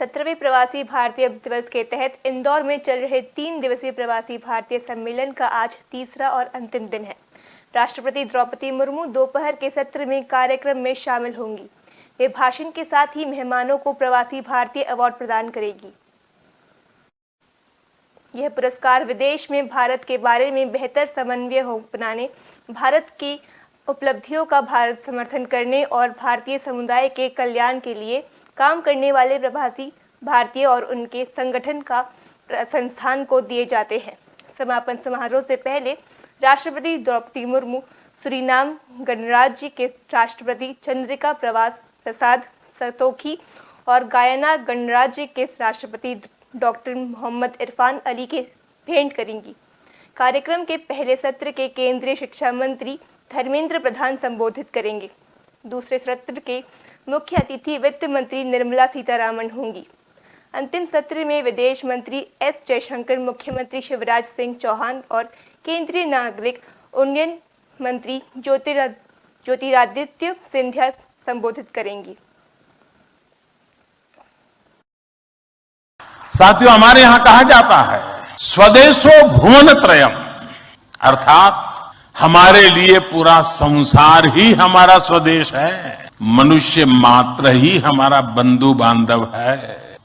17वें प्रवासी भारतीय दिवस के तहत इंदौर में चल रहे 3 दिवसीय प्रवासी भारतीय सम्मेलन का आज तीसरा और अंतिम दिन है। राष्ट्रपति द्रौपदी मुर्मू दोपहर के सत्र में कार्यक्रम में शामिल होंगी। वे भाषण के साथ ही मेहमानों को प्रवासी भारतीय अवार्ड प्रदान करेगी। यह पुरस्कार विदेश में भारत के बारे में बेहतर समन्वय बनाने, भारत की उपलब्धियों का भारत समर्थन करने और भारतीय समुदाय के कल्याण के लिए काम करने वाले प्रवासी भारतीय और उनके संगठन का संस्थान को दिए जाते हैं। समापन समारोह से पहले राष्ट्रपति द्रौपदी मुर्मू सूरीनाम गणराज्य के राष्ट्रपति चंद्रिका प्रसाद संतोखी और गयाना गणराज्य के राष्ट्रपति डॉक्टर मोहम्मद इरफान अली के भेंट करेंगी। कार्यक्रम के पहले सत्र के केंद्रीय शिक्षा मंत्री धर्मेंद्र प्रधान संबोधित करेंगे। दूसरे सत्र के मुख्य अतिथि वित्त मंत्री निर्मला सीतारामन होंगी। अंतिम सत्र में विदेश मंत्री एस जयशंकर, मुख्यमंत्री शिवराज सिंह चौहान और केंद्रीय नागरिक उड्डयन मंत्री ज्योतिरादित्य सिंधिया संबोधित करेंगी। साथियों, हमारे यहां कहा जाता है स्वदेशो भुवन त्रयम, अर्थात हमारे लिए पूरा संसार ही हमारा स्वदेश है। मनुष्य मात्र ही हमारा बंधु बांधव है।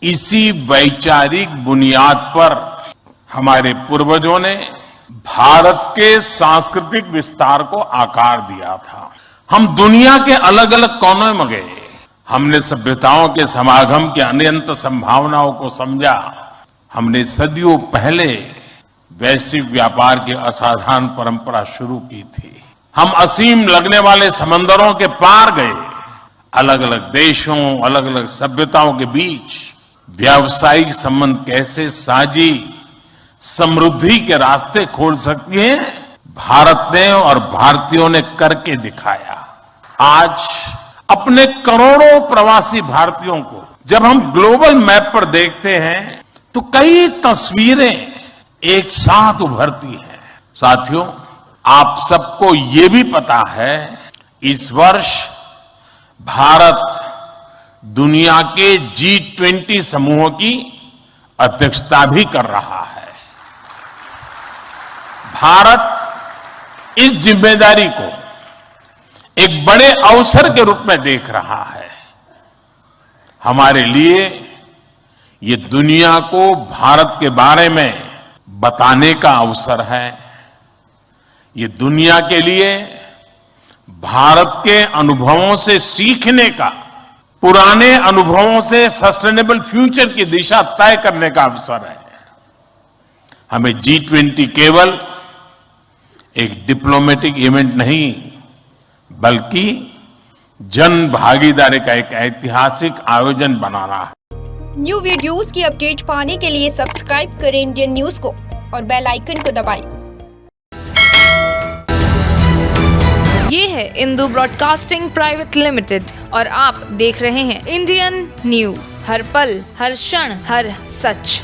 इसी वैचारिक बुनियाद पर हमारे पूर्वजों ने भारत के सांस्कृतिक विस्तार को आकार दिया था। हम दुनिया के अलग अलग कोनों में गए, हमने सभ्यताओं के समागम की अनंत संभावनाओं को समझा। हमने सदियों पहले वैश्विक व्यापार की असाधारण परंपरा शुरू की थी। हम असीम लगने वाले समंदरों के पार गए। अलग अलग देशों, अलग अलग सभ्यताओं के बीच व्यावसायिक संबंध कैसे साझी समृद्धि के रास्ते खोल सकती हैं, भारत ने और भारतीयों ने करके दिखाया। आज अपने करोड़ों प्रवासी भारतीयों को जब हम ग्लोबल मैप पर देखते हैं तो कई तस्वीरें एक साथ उभरती हैं। साथियों, आप सबको ये भी पता है, इस वर्ष भारत दुनिया के G20 समूहों की अध्यक्षता भी कर रहा है। भारत इस जिम्मेदारी को एक बड़े अवसर के रूप में देख रहा है। हमारे लिए ये दुनिया को भारत के बारे में बताने का अवसर है। ये दुनिया के लिए भारत के अनुभवों से सीखने का, पुराने अनुभवों से सस्टेनेबल फ्यूचर की दिशा तय करने का अवसर है। हमें G20 केवल एक डिप्लोमेटिक इवेंट नहीं, बल्कि जन भागीदारी का एक ऐतिहासिक आयोजन बनाना है। न्यू वीडियोस की अपडेट पाने के लिए सब्सक्राइब करें इंडियन न्यूज को और बेल आइकन को दबाएं। ये है इंदू ब्रॉडकास्टिंग प्राइवेट लिमिटेड और आप देख रहे हैं इंडियन न्यूज, हर पल, हर क्षण, हर सच।